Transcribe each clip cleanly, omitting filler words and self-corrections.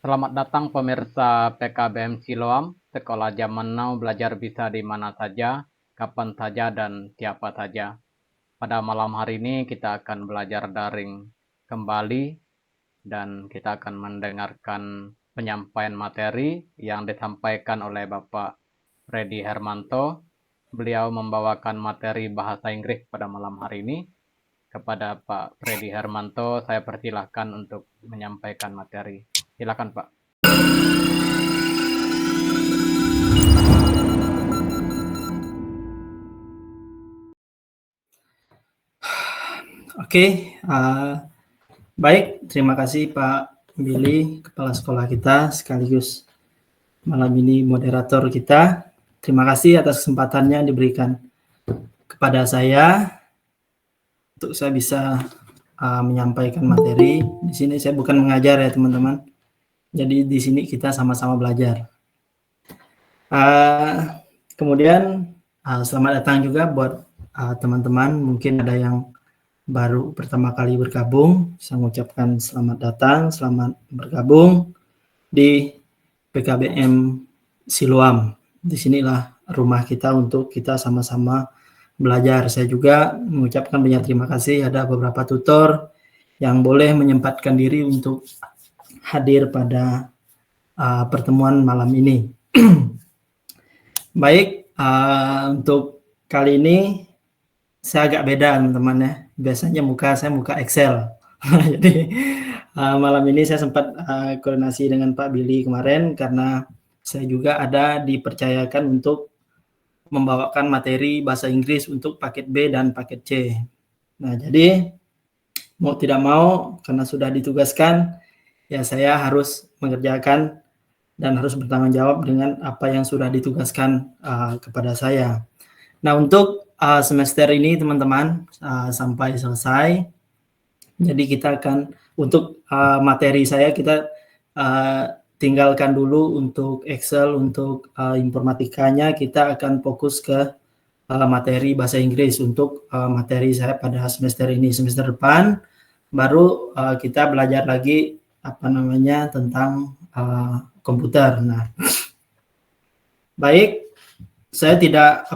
Selamat datang pemirsa PKBM Siloam, Sekolah Zaman Now belajar bisa di mana saja, kapan saja, dan siapa saja. Pada malam hari ini kita akan belajar daring kembali dan kita akan mendengarkan penyampaian materi yang disampaikan oleh Bapak Freddy Hermanto. Beliau membawakan materi bahasa Inggris pada malam hari ini. Kepada Pak Freddy Hermanto, saya persilahkan untuk menyampaikan materi. Silakan Pak. Oke, baik. Terima kasih Pak Billy, Kepala Sekolah kita, sekaligus malam ini moderator kita. Terima kasih atas kesempatannya yang diberikan kepada saya untuk saya bisa menyampaikan materi. Di sini saya bukan mengajar ya teman-teman. Jadi di sini kita sama-sama belajar. Kemudian selamat datang juga buat teman-teman. Mungkin ada yang baru pertama kali bergabung, saya mengucapkan selamat datang, selamat bergabung di PKBM Siloam. Disinilah rumah kita untuk kita sama-sama belajar. Saya juga mengucapkan banyak terima kasih, ada beberapa tutor yang boleh menyempatkan diri untuk hadir pada pertemuan malam ini. Baik, untuk kali ini saya agak beda teman-teman ya. Biasanya saya muka Excel. Jadi malam ini saya sempat koordinasi dengan Pak Billy kemarin karena saya juga ada dipercayakan untuk membawakan materi bahasa Inggris untuk paket B dan paket C. Nah, jadi mau tidak mau karena sudah ditugaskan, ya saya harus mengerjakan dan harus bertanggung jawab dengan apa yang sudah ditugaskan kepada saya. Nah, untuk semester ini teman-teman sampai selesai, jadi kita akan untuk materi saya kita tinggalkan dulu untuk Excel, untuk informatikanya kita akan fokus ke materi bahasa Inggris untuk materi saya pada semester ini. Semester depan baru kita belajar lagi tentang komputer. Nah, baik. Saya tidak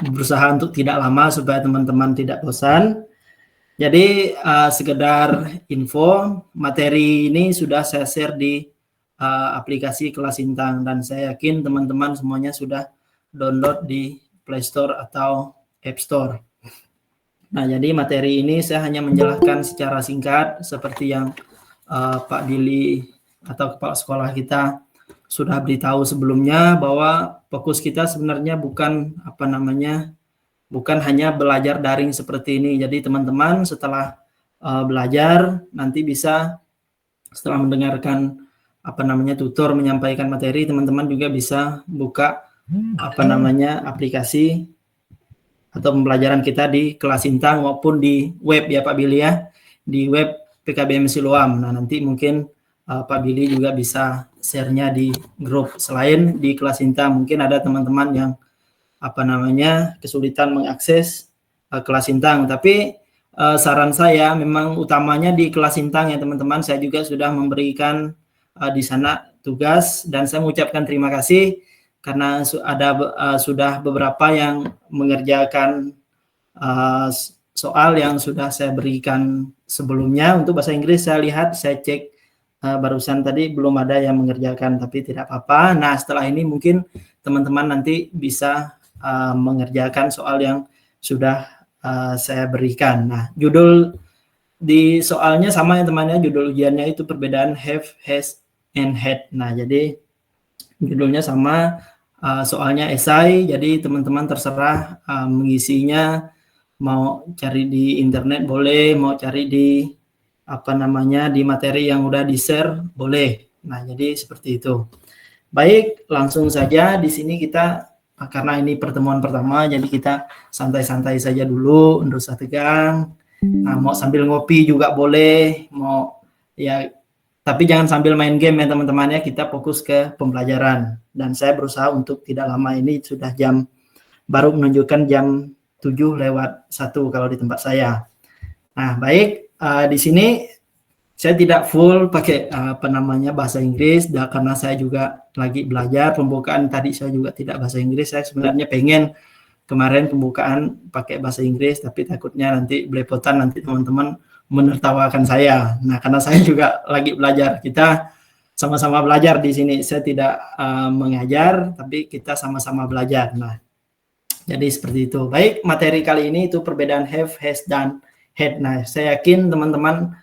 berusaha untuk tidak lama supaya teman-teman tidak bosan. Jadi sekedar info, materi ini sudah saya share di aplikasi Kelas Intang dan saya yakin teman-teman semuanya sudah download di Play Store atau App Store. Nah, jadi materi ini saya hanya menjelaskan secara singkat seperti yang Pak Billy atau kepala sekolah kita sudah beritahu sebelumnya bahwa fokus kita sebenarnya bukan bukan hanya belajar daring seperti ini. Jadi teman-teman setelah belajar nanti bisa setelah mendengarkan tutor menyampaikan materi, teman-teman juga bisa buka aplikasi atau pembelajaran kita di Kelas Intang maupun di web ya Pak Billy ya, di web PKBM Siloam. Nah, nanti mungkin Pak Billy juga bisa share-nya di grup. Selain di Kelas Intang, mungkin ada teman-teman yang kesulitan mengakses Kelas Intang. Tapi saran saya memang utamanya di Kelas Intang ya teman-teman. Saya juga sudah memberikan di sana tugas dan saya mengucapkan terima kasih karena sudah beberapa yang mengerjakan soal yang sudah saya berikan sebelumnya. Untuk bahasa Inggris saya cek barusan tadi belum ada yang mengerjakan, tapi tidak apa-apa. Nah, setelah ini mungkin teman-teman nanti bisa mengerjakan soal yang sudah saya berikan. Nah, judul di soalnya sama ya teman-teman, judul ujiannya itu perbedaan have, has, and had. Nah, jadi judulnya sama, soalnya esai, jadi teman-teman terserah mengisinya, mau cari di internet boleh, mau cari di di materi yang udah di-share boleh. Nah, jadi seperti itu. Baik, langsung saja di sini kita karena ini pertemuan pertama jadi kita santai-santai saja dulu, nggak usah tegang. Nah, mau sambil ngopi juga boleh, mau ya tapi jangan sambil main game ya teman-teman ya, kita fokus ke pembelajaran. Dan saya berusaha untuk tidak lama, ini sudah baru menunjukkan jam 7:01 kalau di tempat saya. Nah, baik. Di sini saya tidak full pakai bahasa Inggris, karena saya juga lagi belajar pembukaan tadi saya juga tidak bahasa Inggris. Saya sebenarnya pengen kemarin pembukaan pakai bahasa Inggris, tapi takutnya nanti belepotan, nanti teman-teman menertawakan saya. Nah, karena saya juga lagi belajar, kita sama-sama belajar di sini. Saya tidak mengajar, tapi kita sama-sama belajar. Nah, jadi seperti itu. Baik, materi kali ini itu perbedaan have, has, dan had. Nah, saya yakin teman-teman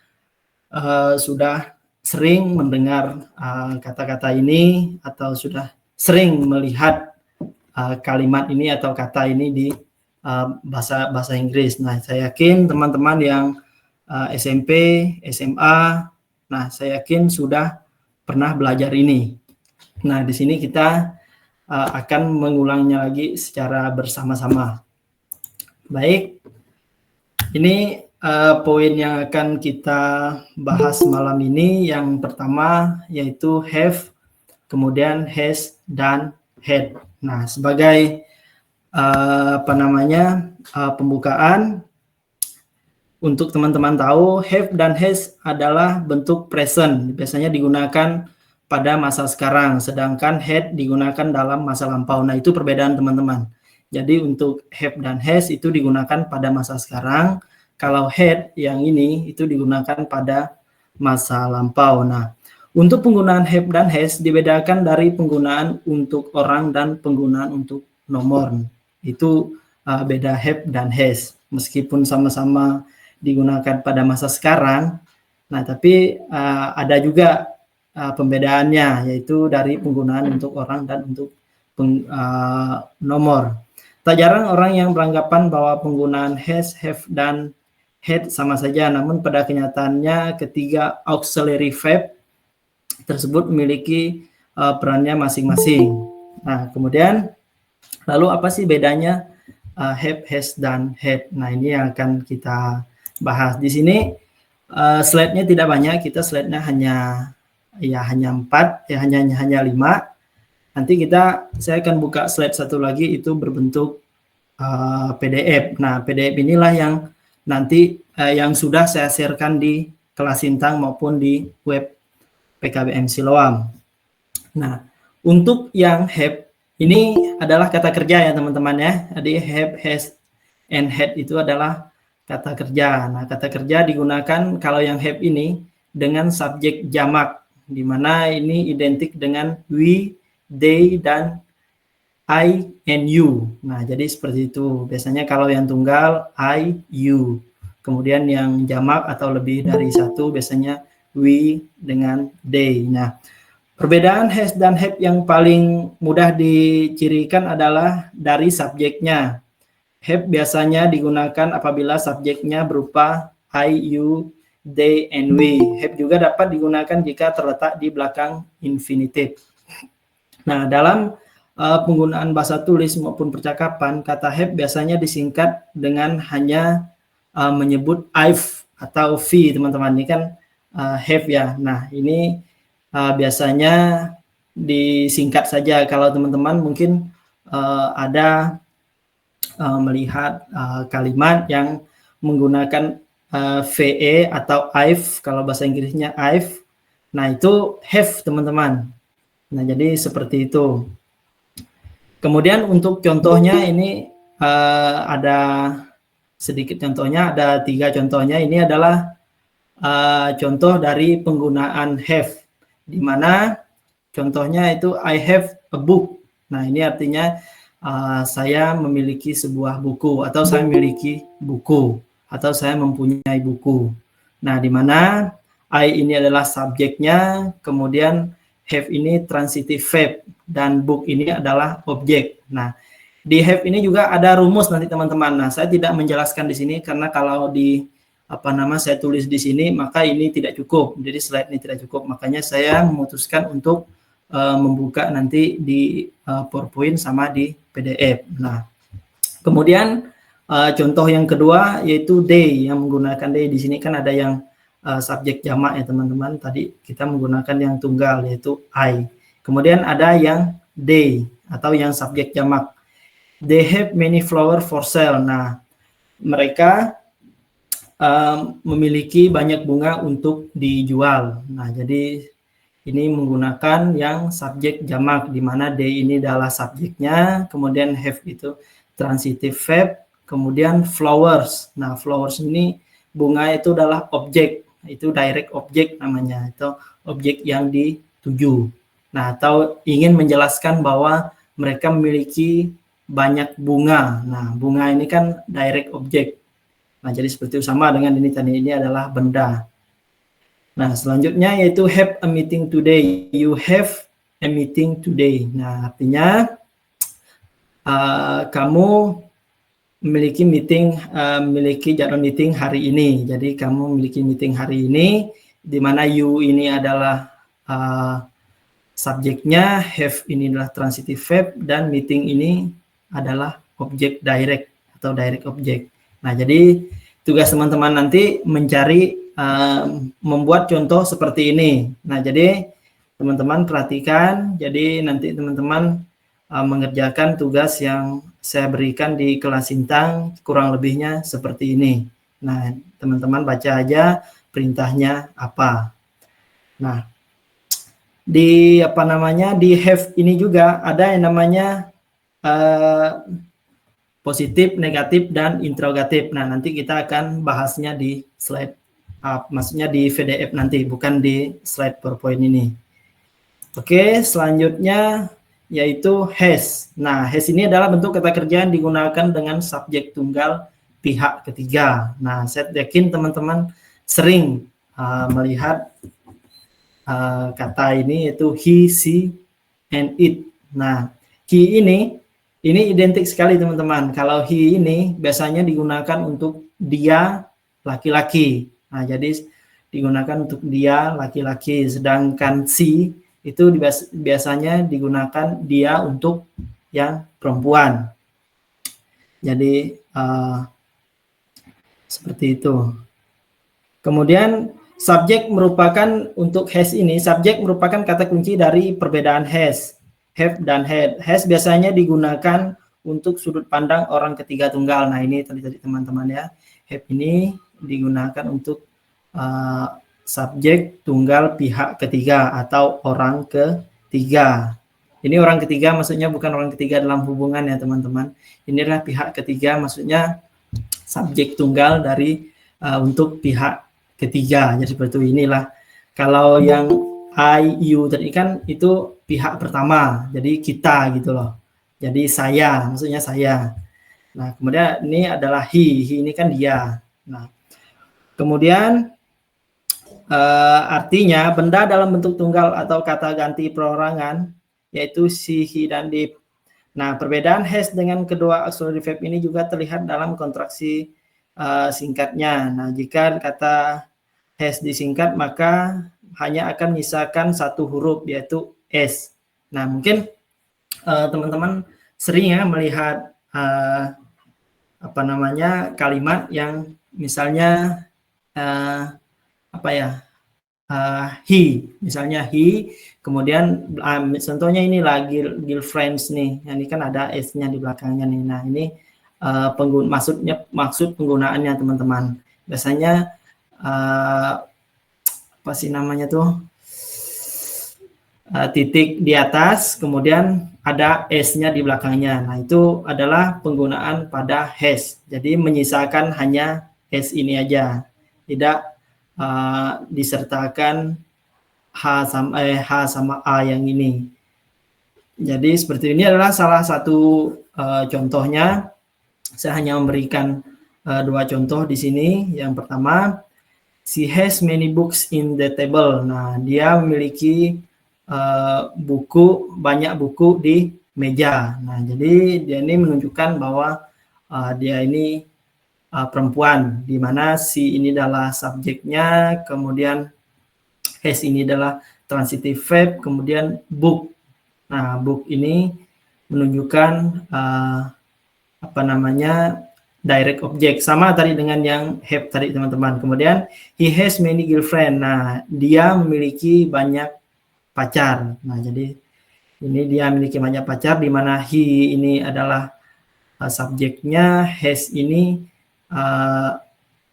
sudah sering mendengar kata-kata ini atau sudah sering melihat kalimat ini atau kata ini di bahasa Inggris. Nah, saya yakin teman-teman yang SMP, SMA, nah saya yakin sudah pernah belajar ini. Nah, di sini kita akan mengulangnya lagi secara bersama-sama. Baik, ini poin yang akan kita bahas malam ini. Yang pertama yaitu have, kemudian has, dan had. Nah, sebagai pembukaan untuk teman-teman tahu, have dan has adalah bentuk present, biasanya digunakan pada masa sekarang, sedangkan had digunakan dalam masa lampau. Nah, itu perbedaan teman-teman. Jadi untuk have dan has itu digunakan pada masa sekarang, kalau had yang ini itu digunakan pada masa lampau. Nah, untuk penggunaan have dan has dibedakan dari penggunaan untuk orang dan penggunaan untuk nomor. Itu beda have dan has. Meskipun sama-sama digunakan pada masa sekarang, nah tapi ada juga pembedaannya, yaitu dari penggunaan untuk orang dan untuk nomor. Tak jarang orang yang beranggapan bahwa penggunaan has, have, dan had sama saja, namun pada kenyataannya ketiga auxiliary verb tersebut memiliki perannya masing-masing. Nah, kemudian lalu apa sih bedanya have, has, dan had? Nah, ini yang akan kita bahas. Di sini slide-nya tidak banyak, kita slide-nya hanya 4, hanya 5. Nanti saya akan buka slide satu lagi, itu berbentuk PDF. Nah, PDF inilah yang nanti yang sudah saya share-kan di kelas Sintang maupun di web PKBM Siloam. Nah, untuk yang have ini adalah kata kerja ya teman-teman ya. Jadi have, has, and had itu adalah kata kerja. Nah, kata kerja digunakan kalau yang have ini dengan subjek jamak, di mana ini identik dengan we, they, dan I and you. Nah, jadi seperti itu. Biasanya kalau yang tunggal I, you. Kemudian yang jamak atau lebih dari satu biasanya we dengan they. Nah, perbedaan has dan have yang paling mudah dicirikan adalah dari subjeknya. Have biasanya digunakan apabila subjeknya berupa I, you, they, and we. Have juga dapat digunakan jika terletak di belakang infinitive. Nah, dalam penggunaan bahasa tulis maupun percakapan, kata have biasanya disingkat dengan hanya menyebut I've atau V, teman-teman. Ini kan have ya. Nah, ini biasanya disingkat saja. Kalau teman-teman mungkin ada melihat kalimat yang menggunakan VE atau I've, kalau bahasa Inggrisnya I've. Nah, itu have, teman-teman. Nah, jadi seperti itu. Kemudian untuk contohnya ini ada sedikit contohnya, ada 3 contohnya. Ini adalah contoh dari penggunaan have, di mana contohnya itu I have a book. Nah, ini artinya saya memiliki sebuah buku, atau saya memiliki buku, atau saya mempunyai buku. Nah, di mana I ini adalah subjeknya, kemudian have ini transitive verb, dan book ini adalah objek. Nah, di have ini juga ada rumus nanti teman-teman. Nah, saya tidak menjelaskan di sini karena kalau saya tulis di sini maka ini tidak cukup. Jadi slide ini tidak cukup. Makanya saya memutuskan untuk membuka nanti di PowerPoint sama di PDF. Nah, kemudian contoh yang kedua yaitu they, yang menggunakan they. Di sini kan ada yang subjek jamak ya teman-teman. Tadi kita menggunakan yang tunggal yaitu I. Kemudian ada yang they atau yang subjek jamak. They have many flowers for sale. Nah, mereka memiliki banyak bunga untuk dijual. Nah, jadi ini menggunakan yang subjek jamak, di mana they ini adalah subjeknya, kemudian have itu transitive verb, kemudian flowers. Nah, flowers ini bunga itu adalah objek, itu direct object namanya, itu objek yang dituju. Nah, atau ingin menjelaskan bahwa mereka memiliki banyak bunga. Nah, bunga ini kan direct object. Nah, jadi seperti itu, sama dengan ini tadi, ini adalah benda. Nah, selanjutnya yaitu have a meeting today. You have a meeting today. Nah, artinya kamu memiliki memiliki jadwal meeting hari ini. Jadi kamu memiliki meeting hari ini, di mana you ini adalah subjeknya, have ini adalah transitive verb, dan meeting ini adalah objek direct atau direct object. Nah, jadi tugas teman-teman nanti mencari membuat contoh seperti ini. Nah, jadi teman-teman perhatikan, jadi nanti teman-teman mengerjakan tugas yang saya berikan di kelas Sintang, kurang lebihnya seperti ini. Nah, teman-teman baca aja perintahnya apa. Nah, di di have ini juga ada yang namanya positif, negatif, dan interrogatif. Nah, nanti kita akan bahasnya di slide, maksudnya di PDF nanti, bukan di slide PowerPoint ini. Oke, selanjutnya yaitu has. Nah, has ini adalah bentuk kata kerja yang digunakan dengan subjek tunggal pihak ketiga. Nah, saya yakin teman-teman sering melihat kata ini, yaitu he, she, and it. Nah, he ini identik sekali teman-teman. Kalau he ini biasanya digunakan untuk dia laki-laki. Nah, jadi digunakan untuk dia laki-laki. Sedangkan she itu biasanya digunakan dia untuk yang perempuan. Jadi seperti itu. Kemudian subjek merupakan, untuk has ini, subjek merupakan kata kunci dari perbedaan has, have dan had. Has biasanya digunakan untuk sudut pandang orang ketiga tunggal. Nah, ini tadi teman-teman ya. Have ini digunakan untuk subjek tunggal pihak ketiga atau orang ketiga. Ini orang ketiga maksudnya bukan orang ketiga dalam hubungan ya teman-teman. Ini adalah pihak ketiga, maksudnya subjek tunggal dari untuk pihak ketiga. Jadi seperti inilah. Kalau yang I, you tadi kan itu pihak pertama, jadi kita gitu loh. Jadi saya, maksudnya saya. Nah, kemudian ini adalah he ini kan dia. Nah, kemudian artinya benda dalam bentuk tunggal atau kata ganti perorangan, yaitu she, he, dan they. Nah, perbedaan has dengan kedua auxiliary verb ini juga terlihat dalam kontraksi singkatnya. Nah, jika kata has disingkat, maka hanya akan menyisakan satu huruf, yaitu s. Nah, mungkin teman-teman sering ya melihat kalimat yang misalnya he, misalnya he, kemudian contohnya ini lagi girlfriends nih, ini kan ada s-nya di belakangnya nih. Nah, ini maksud penggunaannya teman-teman. Biasanya titik di atas, kemudian ada s-nya di belakangnya. Nah, itu adalah penggunaan pada has. Jadi menyisakan hanya s ini aja, tidak disertakan h sama a yang ini. Jadi seperti ini adalah salah satu contohnya. Saya hanya memberikan dua contoh di sini. Yang pertama, she has many books in the table. Nah, dia memiliki banyak buku di meja. Nah, jadi dia ini menunjukkan bahwa dia ini perempuan, di mana she ini adalah subjeknya, kemudian has ini adalah transitive verb, kemudian book. Nah, book ini menunjukkan direct object, sama tadi dengan yang have tadi teman-teman. Kemudian he has many girlfriend. Nah, dia memiliki banyak pacar. Nah, jadi ini dia memiliki banyak pacar, di mana he ini adalah subjeknya, has ini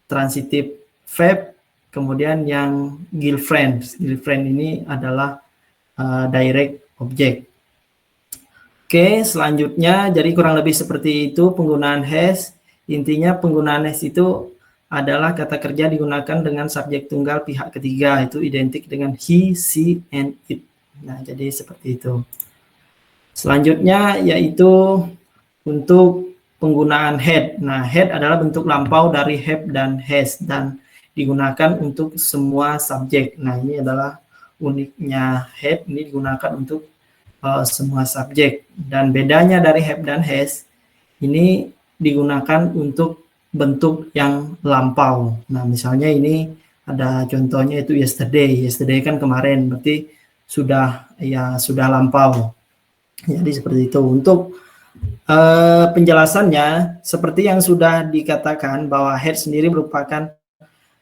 transitive verb, kemudian yang girlfriend. Girlfriend ini adalah direct object. Oke, selanjutnya jadi kurang lebih seperti itu penggunaan has. Intinya penggunaan has itu adalah kata kerja digunakan dengan subjek tunggal pihak ketiga, itu identik dengan he, she, and it. Nah, jadi seperti itu. Selanjutnya yaitu untuk penggunaan had. Nah, had adalah bentuk lampau dari have dan has dan digunakan untuk semua subjek. Nah, ini adalah uniknya had, ini digunakan untuk semua subjek. Dan bedanya dari have dan has, ini digunakan untuk bentuk yang lampau. Nah, misalnya ini ada contohnya itu yesterday. Yesterday kan kemarin, berarti sudah lampau. Jadi seperti itu. Untuk penjelasannya, seperti yang sudah dikatakan bahwa had sendiri merupakan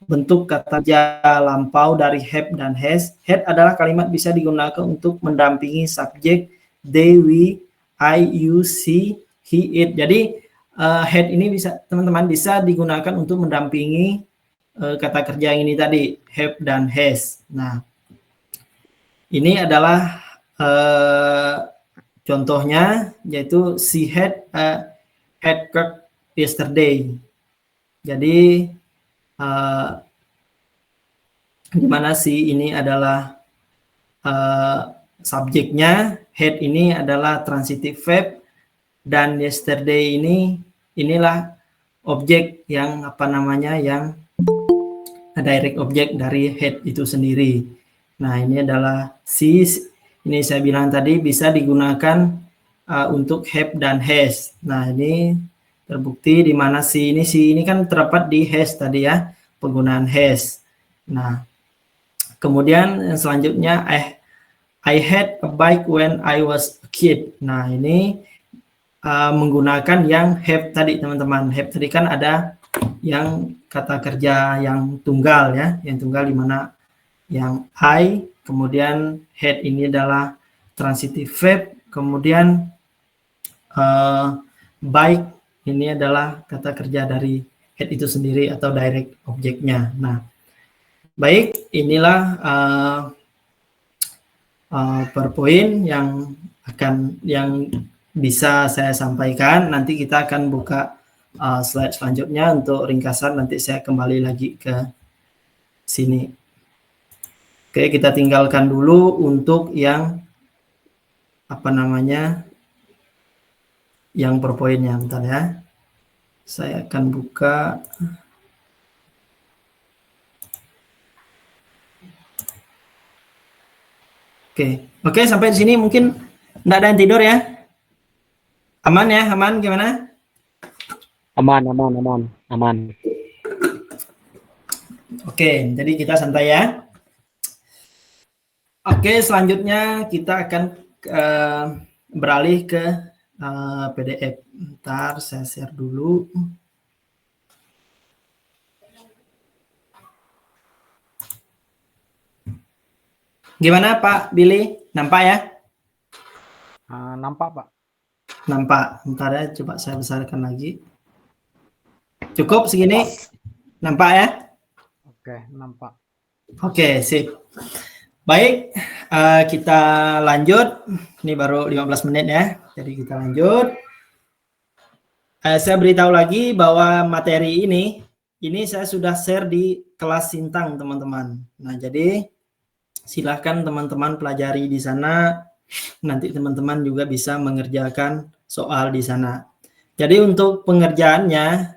bentuk kata kerja lampau dari have dan has. Had adalah kalimat bisa digunakan untuk mendampingi subjek they, we, I, you, she, he, it. Jadi had ini bisa teman-teman bisa digunakan untuk mendampingi kata kerja yang ini tadi, have dan has. Nah, ini adalah contohnya, yaitu she had cooked yesterday. Jadi di mana si ini adalah subjeknya, had ini adalah transitive verb, dan yesterday inilah objek yang yang direct object dari had itu sendiri. Nah, ini adalah si, ini saya bilang tadi bisa digunakan untuk have dan has. Nah, ini terbukti di mana si ini kan terdapat di has tadi ya, penggunaan has. Nah, kemudian yang selanjutnya I had a bike when I was a kid. Nah, ini menggunakan yang have tadi, teman-teman. Have tadi kan ada yang kata kerja yang tunggal ya, yang tunggal di mana yang I, kemudian had ini adalah transitive verb, kemudian bike ini adalah kata kerja dari had itu sendiri atau direct objeknya. Nah, baik, inilah per poin yang bisa saya sampaikan. Nanti kita akan buka slide selanjutnya untuk ringkasan. Nanti saya kembali lagi ke sini. Oke, kita tinggalkan dulu untuk yang yang per poinnya. Bentar ya. Saya akan buka. Oke, sampai di sini mungkin enggak ada yang tidur ya? Aman ya? Aman gimana? Aman. Oke, jadi kita santai ya. Oke, selanjutnya kita akan beralih ke PDF. Ntar saya share dulu. Gimana Pak Billy? Nampak ya? Nampak, Pak. Nampak. Ntar ya, coba saya besarkan lagi. Cukup segini? Nampak ya? Oke, nampak. Oke, sip. Baik, kita lanjut. Ini baru 15 menit ya. Jadi kita lanjut. Saya beritahu lagi bahwa materi ini saya sudah share di kelas Sintang, teman-teman. Nah, jadi silahkan teman-teman pelajari di sana. Nanti teman-teman juga bisa mengerjakan soal di sana. Jadi untuk pengerjaannya,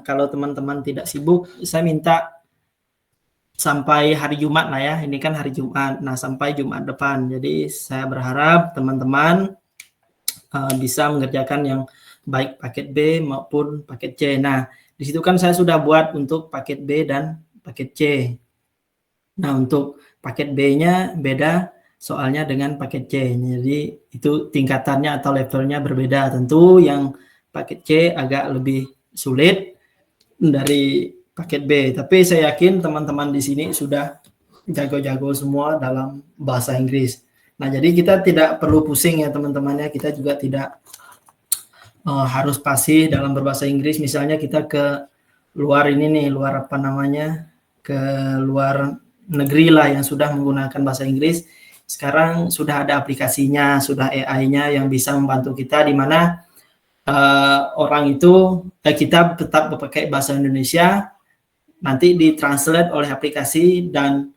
kalau teman-teman tidak sibuk, saya minta sampai hari Jumat lah ya. Ini kan hari Jumat. Nah, sampai Jumat depan. Jadi saya berharap teman-teman bisa mengerjakan yang baik paket B maupun paket C. Nah, di situ kan saya sudah buat untuk paket B dan paket C. Nah, untuk paket B-nya beda soalnya dengan paket C. Jadi itu tingkatannya atau levelnya berbeda. Tentu yang paket C agak lebih sulit dari paket B. Tapi saya yakin teman-teman di sini sudah jago-jago semua dalam bahasa Inggris. Nah, jadi kita tidak perlu pusing ya teman-temannya. Kita juga tidak harus fasih dalam berbahasa Inggris. Misalnya kita ke luar ini nih, luar apa namanya, ke luar negeri lah yang sudah menggunakan bahasa Inggris. Sekarang sudah ada aplikasinya, sudah AI-nya yang bisa membantu kita, di mana orang itu kita tetap pakai bahasa Indonesia, nanti ditranslate oleh aplikasi, dan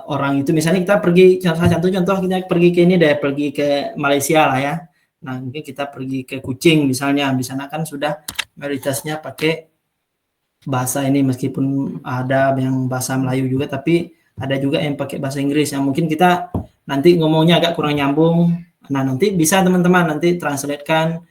orang itu misalnya kita pergi, contoh kita pergi ke ini deh, pergi ke Malaysia lah ya. Nah, mungkin kita pergi ke Kuching misalnya, di sana kan sudah mayoritasnya pakai bahasa ini, meskipun ada yang bahasa Melayu juga, tapi ada juga yang pakai bahasa Inggris yang mungkin kita nanti ngomongnya agak kurang nyambung. Nah, nanti bisa teman-teman nanti translatekan,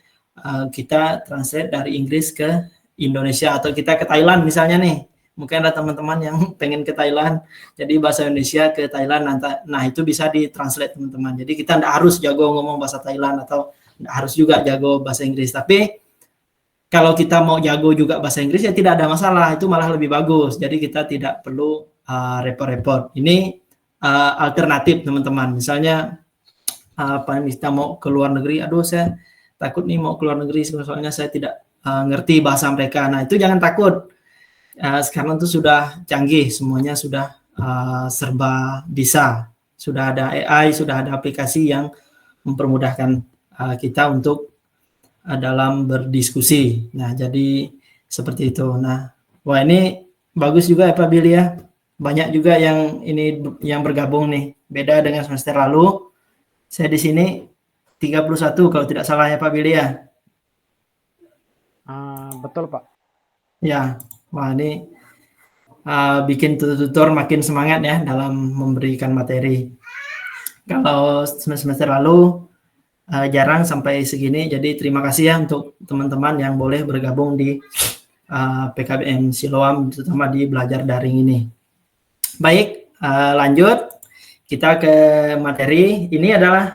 kita translate dari Inggris ke Indonesia, atau kita ke Thailand misalnya nih. Mungkin ada teman-teman yang pengen ke Thailand, jadi bahasa Indonesia ke Thailand, nah itu bisa ditranslate teman-teman. Jadi kita tidak harus jago ngomong bahasa Thailand, atau tidak harus juga jago bahasa Inggris. Tapi kalau kita mau jago juga bahasa Inggris ya tidak ada masalah, itu malah lebih bagus. Jadi kita tidak perlu repot-repot. Ini alternatif teman-teman. Misalnya kita mau ke luar negeri, aduh saya takut nih mau ke luar negeri soalnya saya tidak ngerti bahasa mereka. Nah, itu jangan takut. Sekarang itu sudah canggih, semuanya sudah serba bisa. Sudah ada AI, sudah ada aplikasi yang mempermudahkan kita untuk dalam berdiskusi. Nah, jadi seperti itu. Nah, wah ini bagus juga ya Pak Billy ya. Banyak juga yang ini yang bergabung nih. Beda dengan semester lalu. Saya di sini 31 kalau tidak salah ya Pak Billy ya. Betul Pak. Ya, wah ini bikin tutor makin semangat ya dalam memberikan materi. Kalau semester lalu jarang sampai segini, jadi terima kasih ya untuk teman-teman yang boleh bergabung di PKBM Siloam, terutama di belajar daring ini. Baik, lanjut kita ke materi. Ini adalah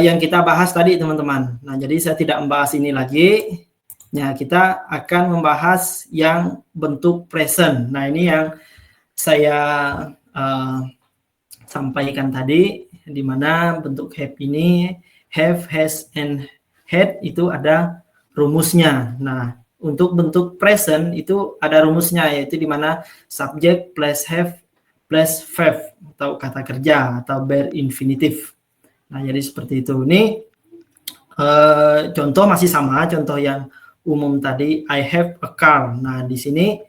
yang kita bahas tadi teman-teman. Nah, jadi saya tidak membahas ini lagi. Nah, kita akan membahas yang bentuk present. Nah, ini yang saya sampaikan tadi, di mana bentuk have ini, have, has, and had itu ada rumusnya. Nah, untuk bentuk present itu ada rumusnya, yaitu di mana subject plus have plus verb, atau kata kerja, atau bare infinitive. Nah, jadi seperti itu. Ini contoh masih sama, contoh yang umum tadi, I have a car. Nah, di sini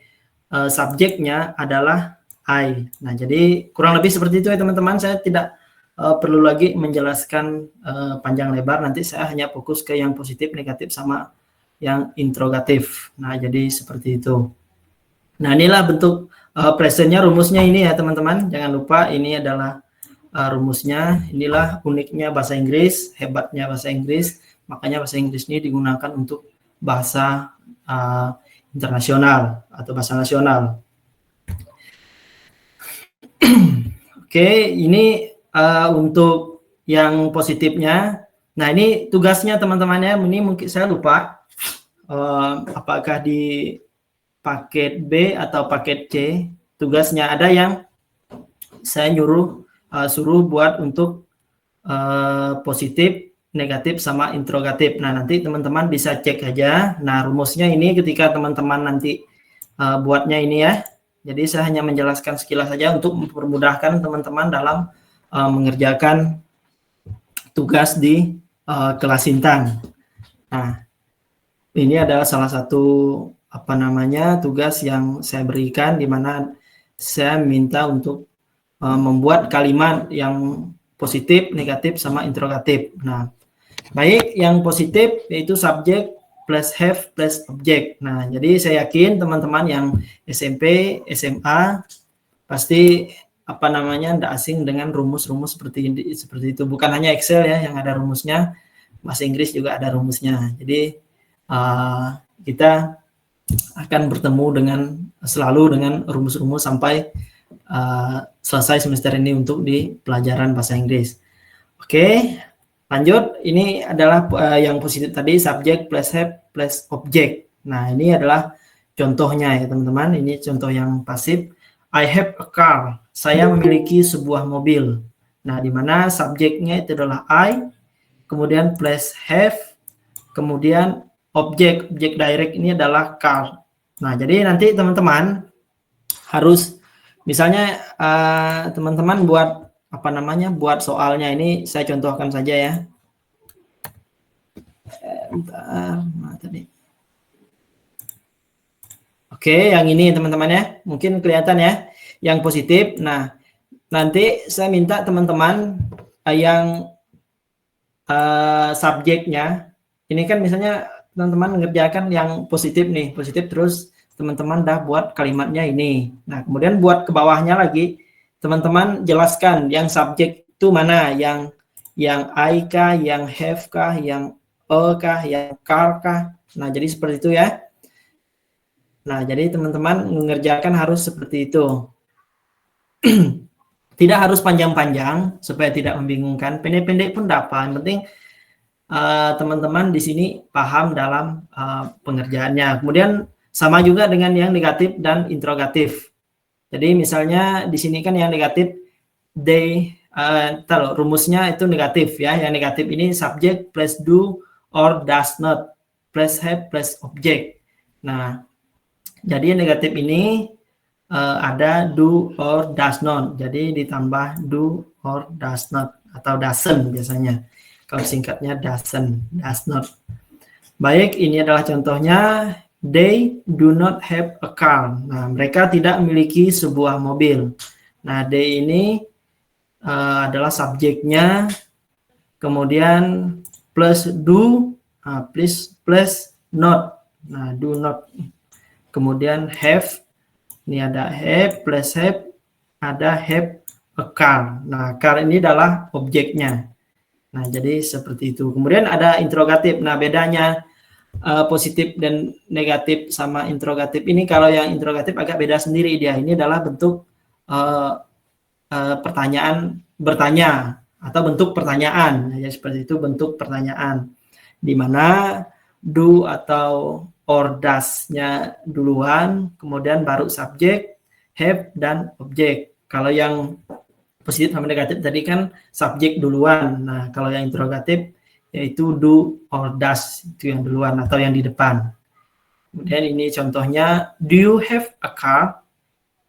subjeknya adalah I. Nah, jadi kurang lebih seperti itu ya teman-teman. Saya tidak perlu lagi menjelaskan panjang lebar. Nanti saya hanya fokus ke yang positif, negatif, sama yang interrogatif. Nah, jadi seperti itu. Nah, inilah bentuk presentnya, rumusnya ini ya teman-teman. Jangan lupa ini adalah rumusnya. Inilah uniknya bahasa Inggris, hebatnya bahasa Inggris. Makanya bahasa Inggris ini digunakan untuk bahasa internasional atau bahasa nasional. Oke, ini untuk yang positifnya. Nah, ini tugasnya teman-temannya. Ini mungkin saya lupa apakah di paket B atau paket C tugasnya ada yang saya suruh buat untuk positif, negatif, sama interrogatif. Nah, nanti teman-teman bisa cek aja. Nah, rumusnya ini ketika teman-teman nanti buatnya ini ya. Jadi saya hanya menjelaskan sekilas saja untuk mempermudahkan teman-teman dalam mengerjakan tugas di kelas Sintang. Nah, ini adalah salah satu tugas yang saya berikan, di mana saya minta untuk membuat kalimat yang positif, negatif, sama interrogatif. Nah, baik, yang positif yaitu subjek plus have plus object. Nah, jadi saya yakin teman-teman yang SMP, SMA pasti tidak asing dengan rumus-rumus seperti itu. Bukan hanya Excel ya yang ada rumusnya, bahasa Inggris juga ada rumusnya. Jadi kita akan bertemu selalu dengan rumus-rumus sampai selesai semester ini untuk di pelajaran bahasa Inggris. Oke, lanjut. Ini adalah yang positif tadi, subject plus have plus object. Nah, ini adalah contohnya ya teman-teman. Ini contoh yang pasif. I have a car. Saya memiliki sebuah mobil. Nah, di mana subjeknya itu adalah I, kemudian plus have, kemudian objek direct ini adalah car. Nah, jadi nanti teman-teman harus misalnya teman-teman buat apa namanya, buat soalnya ini saya contohkan saja ya. Bentar, mana tadi? Oke, yang ini teman-teman ya, mungkin kelihatan ya, yang positif. Nah, nanti saya minta teman-teman yang subjeknya, ini kan misalnya teman-teman mengerjakan yang positif nih, positif terus teman-teman dah buat kalimatnya ini. Nah, kemudian buat ke bawahnya lagi, teman-teman jelaskan yang subjek itu mana, yang I kah, yang have kah, yang kah, yang car kah. Nah, jadi seperti itu ya. Nah, jadi teman-teman mengerjakan harus seperti itu. Tidak harus panjang-panjang supaya tidak membingungkan. Pendek-pendek pun dapat. Yang penting teman-teman di sini paham dalam pengerjaannya. Kemudian sama juga dengan yang negatif dan interrogatif. Jadi misalnya di sini kan yang negatif they rumusnya itu negatif ya. Yang negatif ini subject plus do or does not plus have plus object. Nah, jadi yang negatif ini ada do or does not. Jadi ditambah do or does not atau doesn't biasanya. Kalau singkatnya does not. Baik, ini adalah contohnya. They do not have a car. Nah, mereka tidak memiliki sebuah mobil. Nah, they ini adalah subjeknya. Kemudian plus do, plus not. Nah, do not. Kemudian have, ini ada have plus have, ada have a car. Nah, car ini adalah objeknya. Nah, jadi seperti itu. Kemudian ada interrogatif. Nah, bedanya positif dan negatif sama interrogatif ini, kalau yang interrogatif agak beda sendiri dia. Ini adalah bentuk pertanyaan bertanya atau bentuk pertanyaan. Ya, seperti itu bentuk pertanyaan. Di mana do atau or does-nya duluan, kemudian baru subjek, have, dan objek. Kalau yang positif sama negatif tadi kan subjek duluan. Nah, kalau yang interrogatif yaitu do or does itu yang duluan atau yang di depan. Kemudian ini contohnya, do you have a car?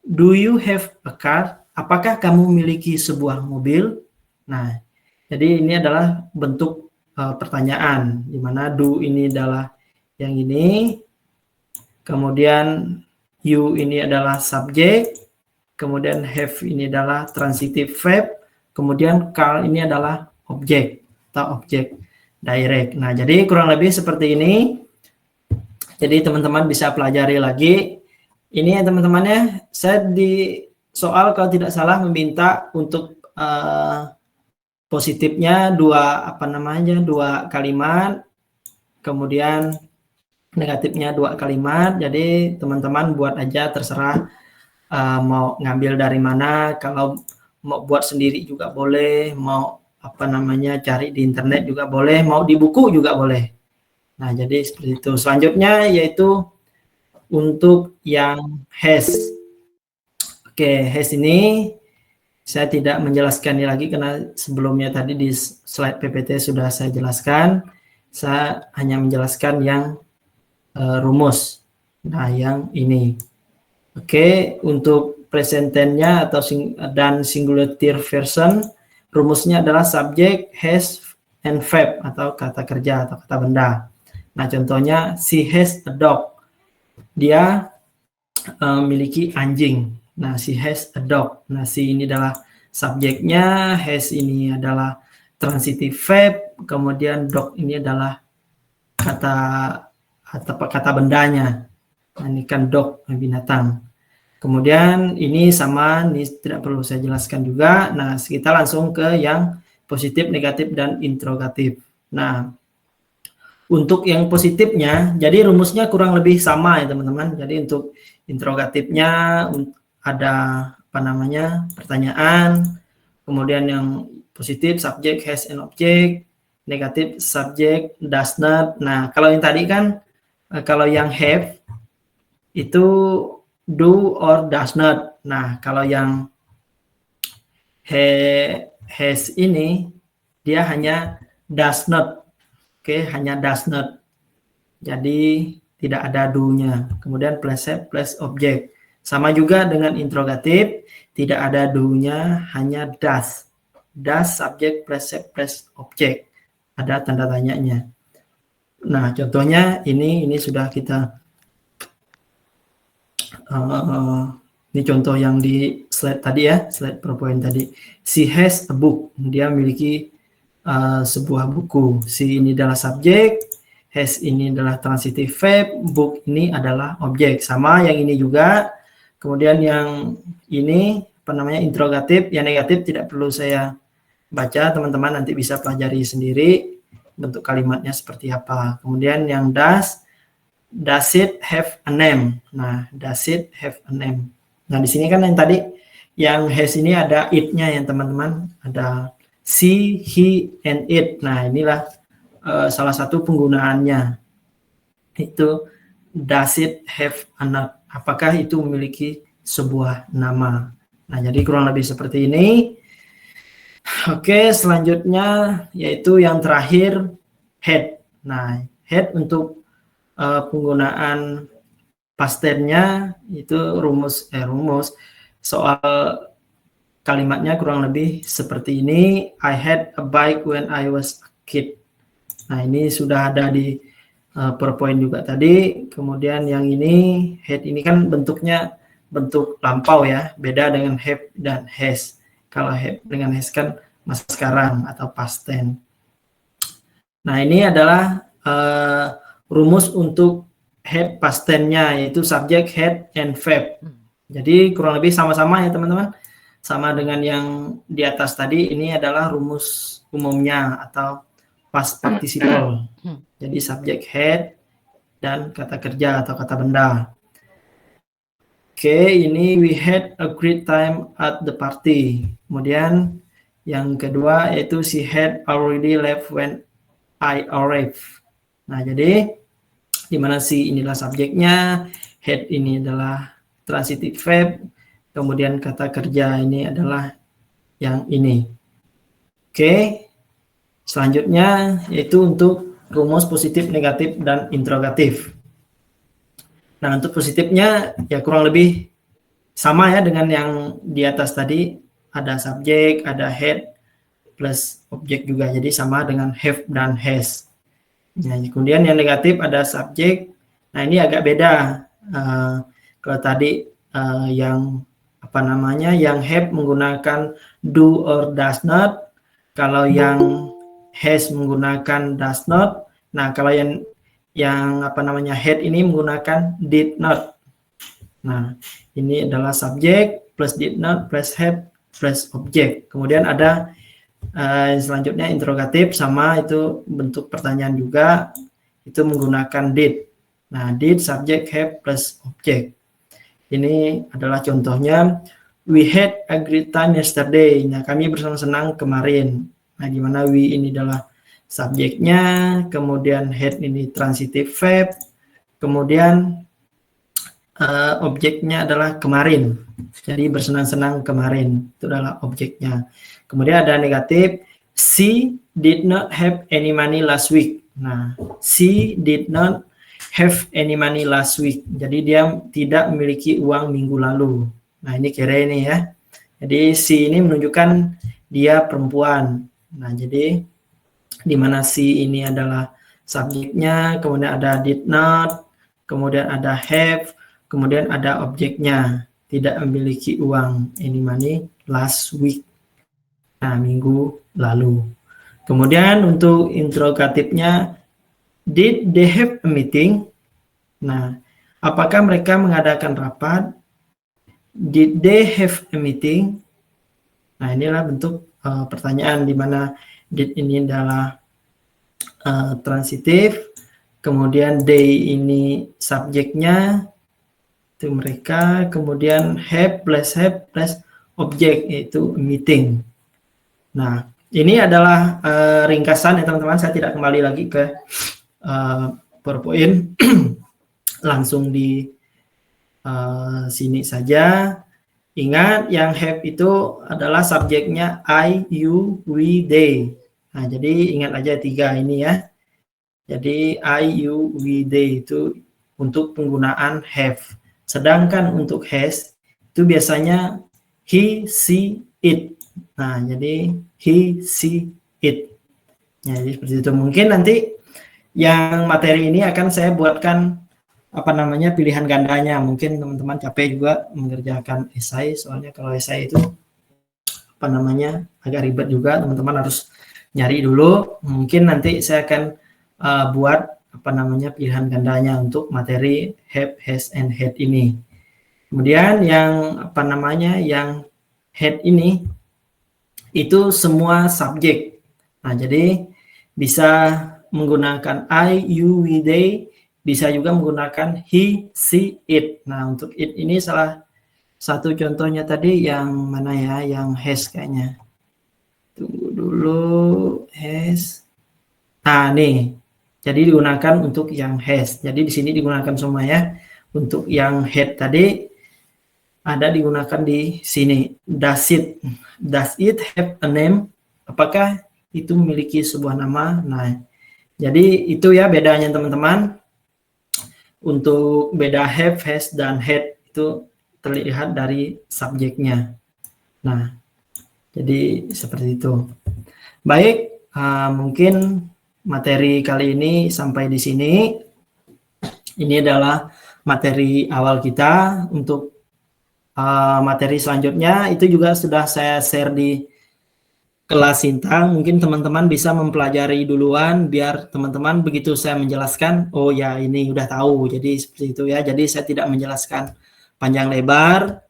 Do you have a car? Apakah kamu memiliki sebuah mobil? Nah, jadi ini adalah bentuk pertanyaan, di mana do ini adalah yang ini, kemudian you ini adalah subjek, kemudian have ini adalah transitive verb, kemudian car ini adalah objek atau objek direct. Nah, jadi kurang lebih seperti ini. Jadi teman-teman bisa pelajari lagi. Ini ya teman-temannya, saya di soal kalau tidak salah meminta untuk positifnya dua kalimat, kemudian negatifnya 2 kalimat. Jadi teman-teman buat aja terserah mau ngambil dari mana. Kalau mau buat sendiri juga boleh, mau cari di internet juga boleh, mau di buku juga boleh. Nah, jadi seperti itu. Selanjutnya yaitu untuk yang has. Oke, has ini saya tidak menjelaskan ini lagi karena sebelumnya tadi di slide PPT sudah saya jelaskan. Saya hanya menjelaskan yang rumus. Nah, yang ini. Oke, untuk present tense-nya atau dan singular version, rumusnya adalah subject, has, and verb atau kata kerja atau kata benda. Nah, contohnya she has a dog. Dia memiliki anjing. Nah, she has a dog. Nah, she ini adalah subjeknya, has ini adalah transitive verb, kemudian dog ini adalah kata bendanya. Nah, ini kan dog, binatang. Kemudian ini sama, ini tidak perlu saya jelaskan juga. Nah, kita langsung ke yang positif, negatif, dan interrogatif. Nah, untuk yang positifnya, jadi rumusnya kurang lebih sama ya teman-teman. Jadi untuk interrogatifnya ada pertanyaan, kemudian yang positif subject, has, and object, negatif subject, does not. Nah, kalau yang tadi kan kalau yang have itu do or does not. Nah, kalau yang has ini dia hanya does not. Oke, hanya does not. Jadi tidak ada do-nya. Kemudian plus have plus object. Sama juga dengan interrogatif, tidak ada do-nya, hanya does. Does subject plus have plus object. Ada tanda tanyanya. Nah, contohnya ini sudah kita ini contoh yang di slide tadi ya, slide PowerPoint tadi. She has a book. Dia memiliki sebuah buku. She ini adalah subjek, has ini adalah transitive verb, book ini adalah objek. Sama yang ini juga. Kemudian yang ini apa namanya interrogatif, yang negatif tidak perlu saya baca, teman-teman nanti bisa pelajari sendiri bentuk kalimatnya seperti apa. Kemudian yang does it have a name? Nah, does it have a name? Nah, di sini kan yang tadi yang has ini ada it-nya ya teman-teman, ada she, he, and it. Nah, inilah salah satu penggunaannya. Itu does it have a name? Apakah itu memiliki sebuah nama? Nah, jadi kurang lebih seperti ini. Oke, selanjutnya yaitu yang terakhir had. Nah, had untuk penggunaan past tense-nya itu rumus soal kalimatnya kurang lebih seperti ini. I had a bike when I was a kid. Nah, ini sudah ada di PowerPoint juga tadi. Kemudian yang ini had ini kan bentuknya bentuk lampau ya, beda dengan have dan has. Kalau have dengan has kan masa sekarang atau past tense. Nah, ini adalah rumus untuk had past tense-nya, yaitu subject, had, and verb. Jadi kurang lebih sama-sama ya teman-teman. Sama dengan yang di atas tadi, ini adalah rumus umumnya atau past participle. Jadi subject, had, dan kata kerja atau kata benda. Oke, ini we had a great time at the party. Kemudian yang kedua yaitu she had already left when I arrived. Nah, jadi di mana si inilah subjeknya, had ini adalah transitive verb, kemudian kata kerja ini adalah yang ini. Oke, selanjutnya yaitu untuk rumus positif, negatif, dan interrogatif. Nah, untuk positifnya ya kurang lebih sama ya dengan yang di atas tadi, ada subjek, ada had, plus objek juga, jadi sama dengan have dan has. Nah, kemudian yang negatif ada subjek. Nah, ini agak beda. Kalau tadi yang apa namanya, yang have menggunakan do or does not. Kalau yang has menggunakan does not. Nah, kalau yang apa namanya had ini menggunakan did not. Nah, ini adalah subjek plus did not plus have plus objek. Kemudian ada selanjutnya interrogatif, sama itu bentuk pertanyaan juga, itu menggunakan did. Nah, did, subject, have plus object. Ini adalah contohnya. We had a great time yesterday. Nah, kami bersenang-senang kemarin. Nah, di mana we ini adalah subjeknya, kemudian had ini transitive verb, kemudian objeknya adalah kemarin. Jadi bersenang-senang kemarin, itu adalah objeknya. Kemudian ada negatif, she did not have any money last week. Nah, she did not have any money last week. Jadi dia tidak memiliki uang minggu lalu. Nah, ini kira ini ya. Jadi she ini menunjukkan dia perempuan. Nah, jadi di mana she ini adalah subjeknya, kemudian ada did not, kemudian ada have, kemudian ada objeknya, tidak memiliki uang any money last week. Nah, minggu lalu. Kemudian untuk interrogatifnya, did they have a meeting? Nah, apakah mereka mengadakan rapat? Did they have a meeting? Nah, inilah bentuk pertanyaan di mana did ini adalah transitif, kemudian they ini subjeknya, itu mereka, kemudian have plus objek, yaitu meeting. Nah, ini adalah ringkasan ya teman-teman, saya tidak kembali lagi ke PowerPoint, langsung di sini saja. Ingat, yang have itu adalah subjeknya I, you, we, they. Nah, jadi ingat aja 3 ini ya. Jadi I, you, we, they itu untuk penggunaan have. Sedangkan untuk has itu biasanya he, she, it. Nah, jadi he, she, it. Ya, jadi seperti itu. Mungkin nanti yang materi ini akan saya buatkan pilihan gandanya. Mungkin teman-teman capek juga mengerjakan esai, soalnya kalau esai itu agak ribet juga, teman-teman harus nyari dulu. Mungkin nanti saya akan buat pilihan gandanya untuk materi have, has, and had ini. Kemudian yang yang had ini itu semua subjek. Nah, jadi bisa menggunakan I, you, we, they, bisa juga menggunakan he, she, it. Nah, untuk it ini salah satu contohnya tadi yang mana ya, yang has kayaknya. Tunggu dulu, has. Nah, nih. Jadi digunakan untuk yang has. Jadi di sini digunakan semua ya. Untuk yang had tadi ada digunakan di sini. Does it have a name? Apakah itu memiliki sebuah nama? Nah, jadi itu ya bedanya teman-teman. Untuk beda have, has, dan had itu terlihat dari subjeknya. Nah, jadi seperti itu. Baik, mungkin materi kali ini sampai di sini. Ini adalah materi awal kita. Untuk materi selanjutnya itu juga sudah saya share di kelas Sintang. Mungkin teman-teman bisa mempelajari duluan biar teman-teman begitu saya menjelaskan, oh ya ini udah tahu. Jadi seperti itu ya. Jadi saya tidak menjelaskan panjang lebar.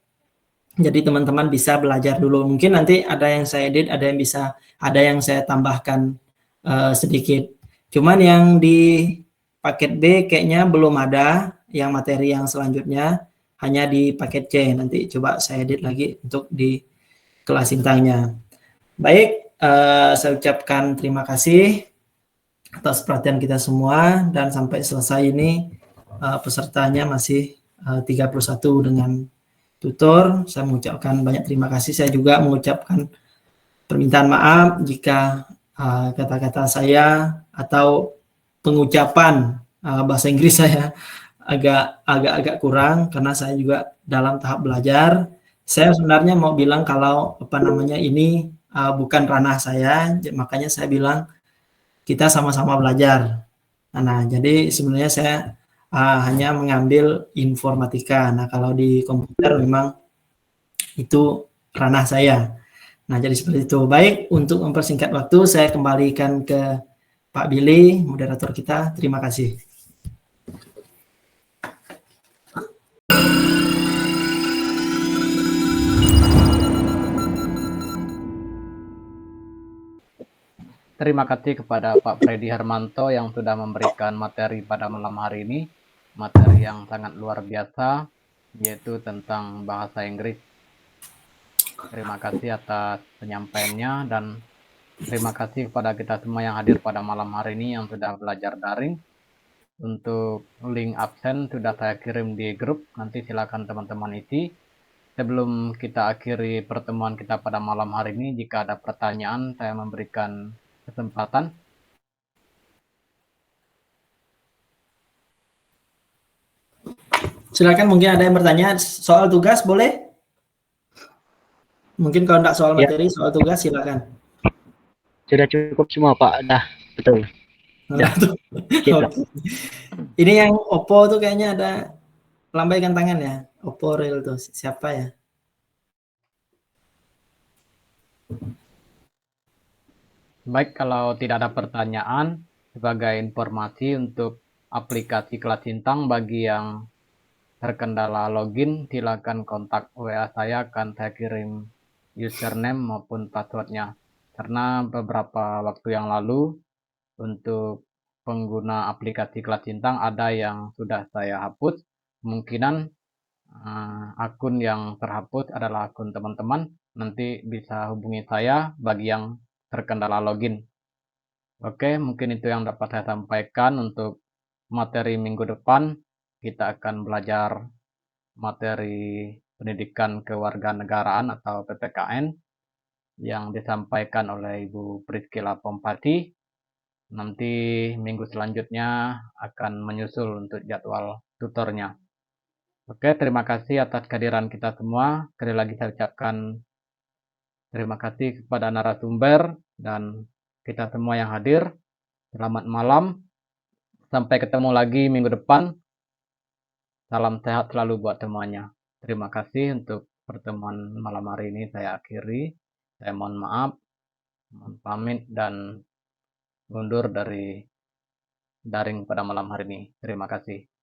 Jadi teman-teman bisa belajar dulu. Mungkin nanti ada yang saya edit, ada yang saya tambahkan sedikit. Cuman yang di paket B kayaknya belum ada yang materi yang selanjutnya, hanya di paket C. Nanti coba saya edit lagi untuk di kelas Sintangnya. Baik, saya ucapkan terima kasih atas perhatian kita semua, dan sampai selesai ini pesertanya masih 31 dengan tutor. Saya mengucapkan banyak terima kasih. Saya juga mengucapkan permintaan maaf jika kata-kata saya atau pengucapan bahasa Inggris saya agak kurang, karena saya juga dalam tahap belajar. Saya sebenarnya mau bilang kalau ini bukan ranah saya, makanya saya bilang kita sama-sama belajar. Nah, jadi sebenarnya saya hanya mengambil informatika. Nah, kalau di komputer memang itu ranah saya. Nah, jadi seperti itu. Baik, untuk mempersingkat waktu, saya kembalikan ke Pak Billy, moderator kita. Terima kasih. Terima kasih kepada Pak Freddy Hermanto yang sudah memberikan materi pada malam hari ini. Materi yang sangat luar biasa, yaitu tentang bahasa Inggris. Terima kasih atas penyampaiannya, dan terima kasih kepada kita semua yang hadir pada malam hari ini yang sudah belajar daring. Untuk link absen sudah saya kirim di grup, nanti silakan teman-teman isi. Sebelum kita akhiri pertemuan kita pada malam hari ini, jika ada pertanyaan, saya memberikan kesempatan. Silakan, mungkin ada yang bertanya soal tugas, boleh? Mungkin kalau enggak soal materi, soal tugas silakan. Sudah cukup semua Pak, dah betul. Nah, okay. Ini yang Oppo tuh kayaknya ada lambaikan tangan ya. Oppo Real tuh siapa ya? Baik, kalau tidak ada pertanyaan, sebagai informasi untuk aplikasi Kelas Sintang, bagi yang terkendala login, silakan kontak WA saya, akan saya kirim username maupun passwordnya. Karena beberapa waktu yang lalu, untuk pengguna aplikasi Kelas Sintang ada yang sudah saya hapus. Kemungkinan akun yang terhapus adalah akun teman-teman. Nanti bisa hubungi saya bagi yang terkendala login. Oke, mungkin itu yang dapat saya sampaikan. Untuk materi minggu depan, kita akan belajar materi pendidikan kewarganegaraan atau PPKN yang disampaikan oleh Ibu Priscilla Pompati. Nanti minggu selanjutnya akan menyusul untuk jadwal tutornya. Oke, terima kasih atas kehadiran kita semua. Sekali lagi saya ucapkan terima kasih kepada narasumber dan kita semua yang hadir. Selamat malam. Sampai ketemu lagi minggu depan. Salam sehat selalu buat semuanya. Terima kasih untuk pertemuan malam hari ini saya akhiri. Saya mohon maaf, mohon pamit dan undur dari daring pada malam hari ini. Terima kasih.